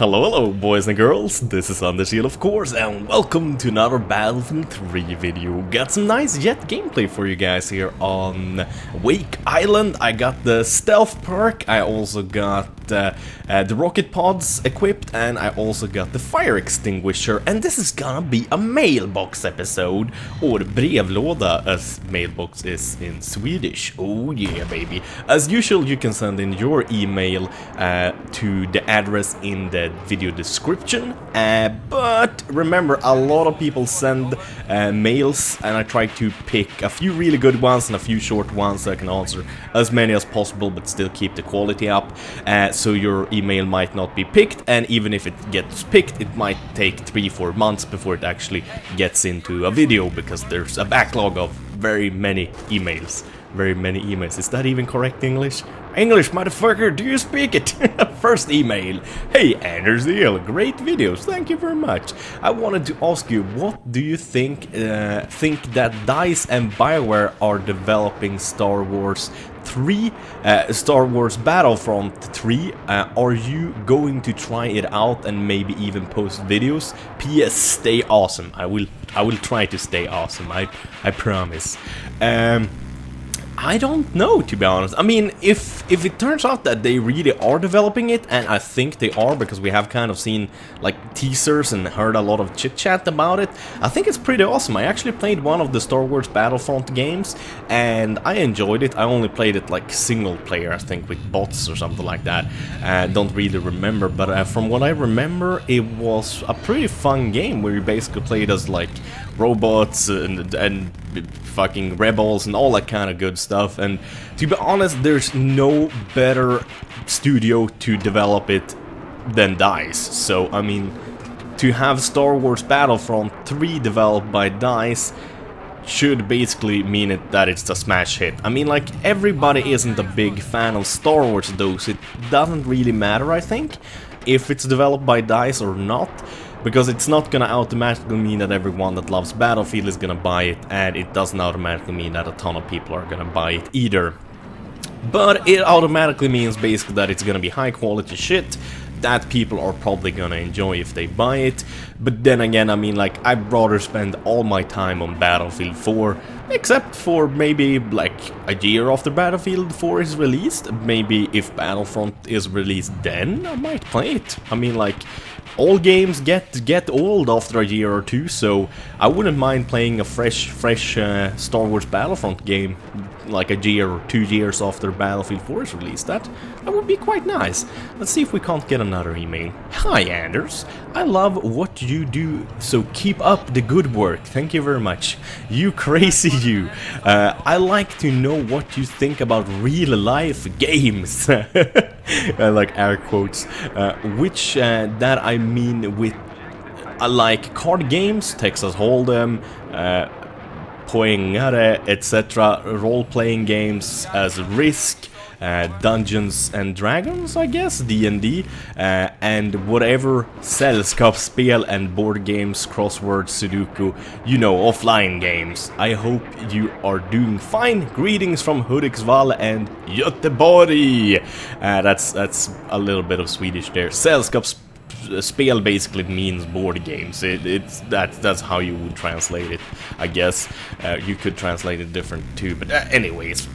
Hello boys and girls, this is Anders here of course, and welcome to another Battlefield 3 video. Got some nice jet gameplay for you guys here on Wake Island. I got the stealth perk, I also got the rocket pods equipped, and I also got the fire extinguisher. And this is gonna be a mailbox episode, or brevlåda as mailbox is in Swedish. Oh yeah baby. As usual, you can send in your email to the address in the video description, but remember, a lot of people send mails, and I try to pick a few really good ones and a few short ones so I can answer as many as possible but still keep the quality up, so your email might not be picked, and even if it gets picked, it might take 3-4 months before it actually gets into a video, because there's a backlog of very many emails. Is that even correct English? English, motherfucker, do you speak it? First email. Hey, Anders Deal, great videos, thank you very much. I wanted to ask you, what do you think that DICE and BioWare are developing Star Wars 3, Star Wars Battlefront 3? Are you going to try it out and maybe even post videos? P.S. Stay awesome. I will try to stay awesome. I promise. I don't know, to be honest. I mean, if it turns out that they really are developing it, and I think they are because we have kind of seen like teasers and heard a lot of chit chat about it, I think it's pretty awesome. I actually played one of the Star Wars Battlefront games and I enjoyed it. I only played it like single player, I think, with bots or something like that. Don't really remember, but from what I remember, it was a pretty fun game where you basically played as like robots and fucking rebels and all that kind of good stuff. And to be honest, there's no better studio to develop it than DICE. So I mean, to have Star Wars Battlefront 3 developed by DICE should basically mean that it's a smash hit. I mean, like, everybody isn't a big fan of Star Wars though, so it doesn't really matter, I think, if it's developed by DICE or not, because it's not gonna automatically mean that everyone that loves Battlefield is gonna buy it, and it doesn't automatically mean that a ton of people are gonna buy it either. But it automatically means basically that it's gonna be high quality shit that people are probably gonna enjoy if they buy it. But then again, I mean, like, I'd rather spend all my time on Battlefield 4, except for maybe like a year after Battlefield 4 is released. Maybe if Battlefront is released then I might play it. I mean, like, all games get old after a year or two, so I wouldn't mind playing a fresh Star Wars Battlefront game like a year or 2 years after Battlefield 4 is released. That would be quite nice. Let's see if we can't get another email. Hi Anders, I love what you do, so keep up the good work. Thank you very much. You crazy you. I like to know what you think about real life games. Like air quotes. Which that I mean with like card games, Texas Hold'em, Poengare, etc. Role-playing games as Risk, Dungeons and Dragons, I guess, D&D, and whatever sällskapsspel and board games, crossword, Sudoku, you know, offline games. I hope you are doing fine. Greetings from Hudiksvall and Göteborg. That's a little bit of Swedish there. Sällskapsspel basically means board games. That's how you would translate it, I guess. You could translate it different too, but anyways.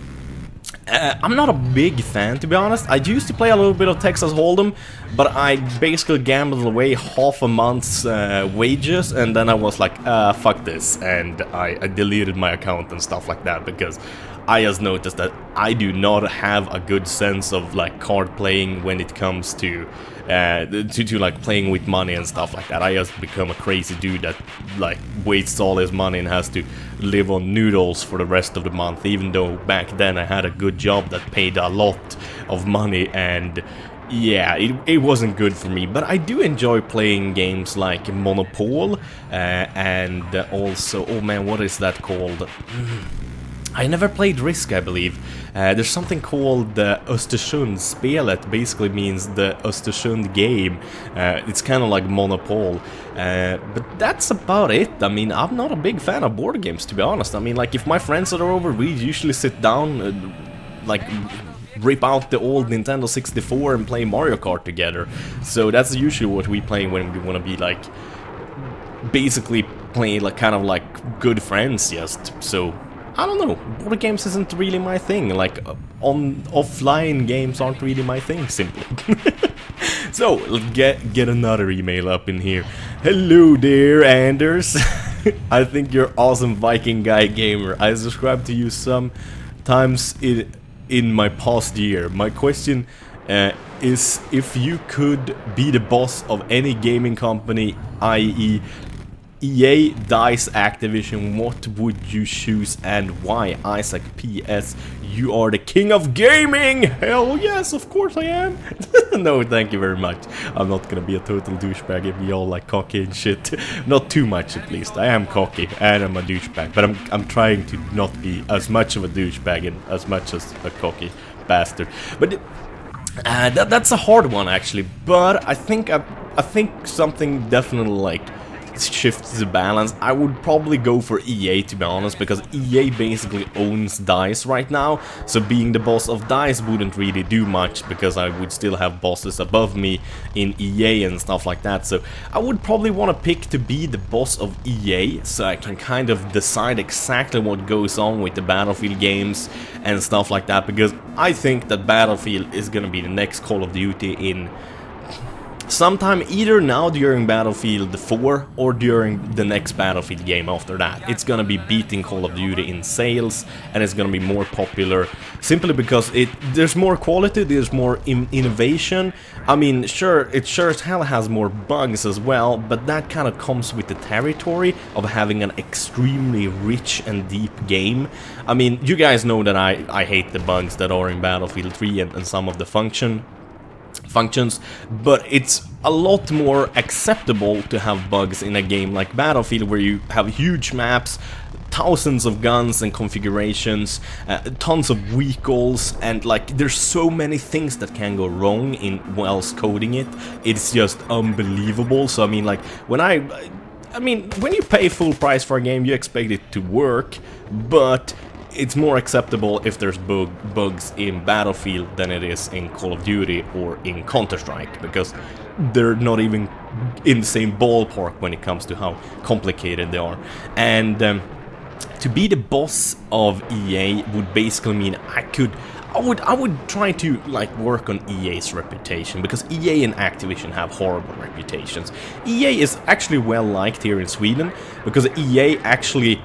I'm not a big fan, to be honest. I used to play a little bit of Texas Hold'em, but I basically gambled away half a month's wages, and then I was like, fuck this, and I deleted my account and stuff like that, because I just noticed that I do not have a good sense of like card playing when it comes to like playing with money and stuff like that. I just become a crazy dude that like wastes all his money and has to live on noodles for the rest of the month, even though back then I had a good job that paid a lot of money, and yeah, it wasn't good for me. But I do enjoy playing games like Monopole, and also, oh man, what is that called? I never played Risk, I believe. There's something called the Östersundsspelet, basically means the Östersund game. It's kind of like Monopole. But that's about it. I mean, I'm not a big fan of board games, to be honest. I mean, like, if my friends are over, we usually sit down, like, rip out the old Nintendo 64 and play Mario Kart together. So that's usually what we play when we want to be like, basically playing like kind of like good friends just. So I don't know, board games isn't really my thing, like offline games aren't really my thing, simply. So, let's get another email up in here. Hello there, Anders. I think you're awesome Viking guy gamer. I subscribed to you sometimes in my past year. My question is if you could be the boss of any gaming company, i.e. EA, DICE, Activision, what would you choose and why? Isaac, P.S. You are the king of gaming! Hell yes, of course I am! No, thank you very much. I'm not gonna be a total douchebag and be all like cocky and shit. Not too much at least. I am cocky and I'm a douchebag, but I'm trying to not be as much of a douchebag and as much as a cocky bastard. But that's a hard one actually, but I think something definitely like shifts the balance. I would probably go for EA, to be honest, because EA basically owns DICE right now, so being the boss of DICE wouldn't really do much, because I would still have bosses above me in EA and stuff like that. So I would probably want to pick to be the boss of EA, so I can kind of decide exactly what goes on with the Battlefield games and stuff like that, because I think that Battlefield is gonna be the next Call of Duty in sometime either now during Battlefield 4 or during the next Battlefield game after that. It's gonna be beating Call of Duty in sales, and it's gonna be more popular simply because there's more quality, there's more innovation. I mean, sure, it sure as hell has more bugs as well, but that kind of comes with the territory of having an extremely rich and deep game. I mean, you guys know that I hate the bugs that are in Battlefield 3 and some of the functions, but it's a lot more acceptable to have bugs in a game like Battlefield, where you have huge maps, thousands of guns and configurations, tons of vehicles, and like there's so many things that can go wrong in whilst coding it. It's just unbelievable. So I mean, like when when you pay full price for a game, you expect it to work, but it's more acceptable if there's bugs in Battlefield than it is in Call of Duty or in Counter-Strike, because they're not even in the same ballpark when it comes to how complicated they are. And to be the boss of EA would basically mean I would try to like work on EA's reputation, because EA and Activision have horrible reputations. EA is actually well liked here in Sweden because EA actually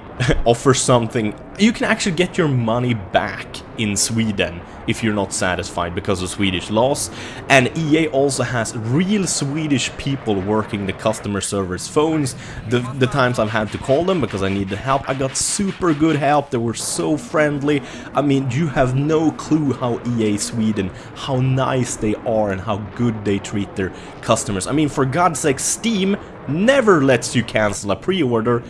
offers something. You can actually get your money back in Sweden if you're not satisfied because of Swedish laws, and EA also has real Swedish people working the customer service phones. The times I've had to call them because I needed help, I got super good help. They were so friendly. I mean, you have no clue how EA Sweden, how nice they are and how good they treat their customers. I mean, for God's sake, Steam never lets you cancel a pre-order.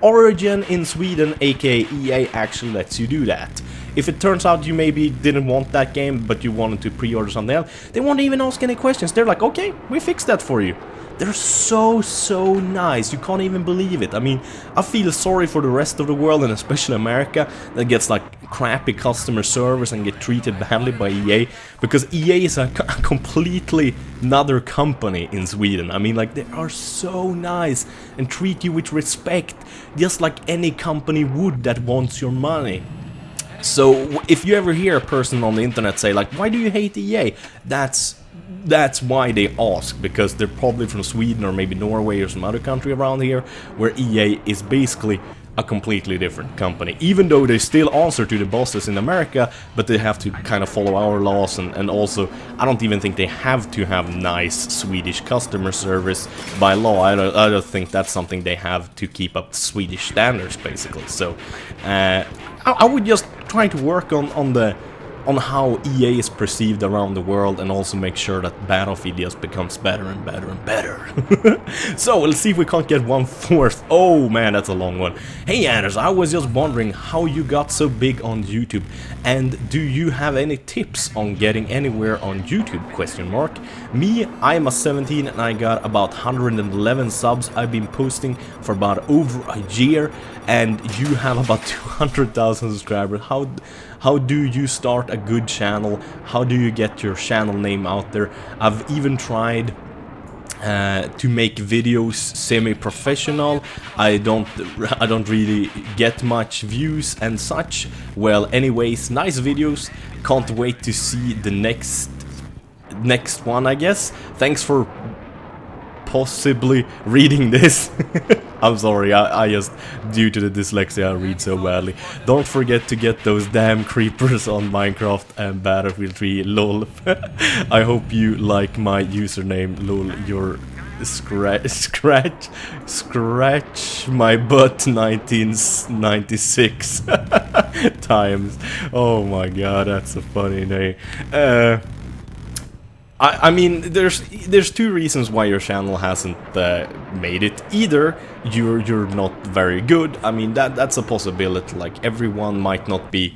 Origin in Sweden, aka EA, actually lets you do that. If it turns out you maybe didn't want that game, but you wanted to pre-order something else, they won't even ask any questions. They're like, okay, we fixed that for you. They're so nice, you can't even believe it. I mean, I feel sorry for the rest of the world, and especially America, that gets like crappy customer service and get treated badly by EA, because EA is a completely another company in Sweden. I mean, like, they are so nice and treat you with respect, just like any company would that wants your money. So if you ever hear a person on the internet say like, why do you hate EA? That's why they ask, because they're probably from Sweden or maybe Norway or some other country around here where EA is basically a completely different company, even though they still answer to the bosses in America, but they have to kind of follow our laws, and also I don't even think they have to have nice Swedish customer service by law. I don't think that's something they have to keep up Swedish standards, basically. So I would just try to work on how EA is perceived around the world, and also make sure that Battlefield just becomes better and better and better. So, let's see if we can't get 1/4. Oh man, that's a long one. Hey Anders, I was just wondering how you got so big on YouTube, and do you have any tips on getting anywhere on YouTube? Me, I'm a 17 and I got about 111 subs. I've been posting for about over a year, and you have about 200,000 subscribers. how do you start a good channel, how do you get your channel name out there. I've even tried to make videos semi-professional. I don't really get much views and such. Well, anyways, nice videos. Can't wait to see the next one, I guess. Thanks for possibly reading this. I'm sorry, I just, due to the dyslexia, I read so badly. Don't forget to get those damn creepers on Minecraft and Battlefield 3, lol. I hope you like my username, lol. Your scratch my butt 1996 times. Oh my god, that's a funny name. I mean, there's two reasons why your channel hasn't made it. Either you're not very good. I mean, that's a possibility. Like, everyone might not be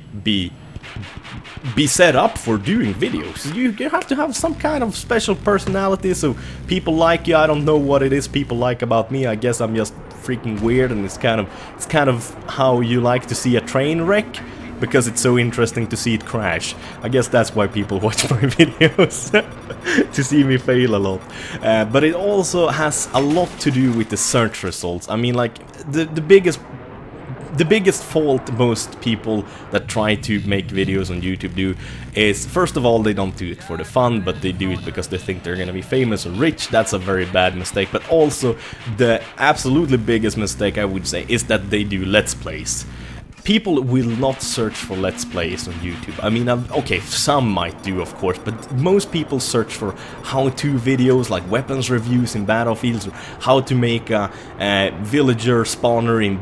set up for doing videos. You have to have some kind of special personality, so people like you. I don't know what it is people like about me. I guess I'm just freaking weird, and it's kind of how you like to see a train wreck, because it's so interesting to see it crash. I guess that's why people watch my videos, to see me fail a lot. But it also has a lot to do with the search results. I mean, like, the biggest fault most people that try to make videos on YouTube do is, first of all, they don't do it for the fun, but they do it because they think they're gonna be famous or rich. That's a very bad mistake. But also, the absolutely biggest mistake, I would say, is that they do Let's Plays. People will not search for Let's Plays on YouTube. I mean, okay, some might do, of course, but most people search for how-to videos like weapons reviews in Battlefield, or how to make a villager spawner in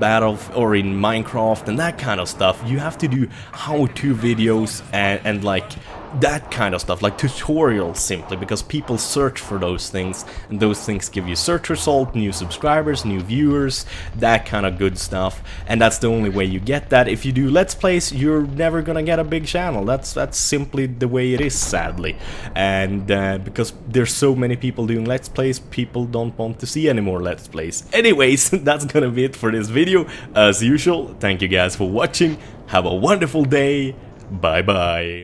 or in Minecraft, and that kind of stuff. You have to do how-to videos and like that kind of stuff, like tutorials, simply because people search for those things, and those things give you search result, new subscribers, new viewers, that kind of good stuff. And that's the only way you get that. If you do Let's Plays, you're never gonna get a big channel. That's simply the way it is, sadly. And because there's so many people doing Let's Plays, people don't want to see any more Let's Plays. Anyways, that's gonna be it for this video. As usual, thank you guys for watching. Have a wonderful day. Bye bye.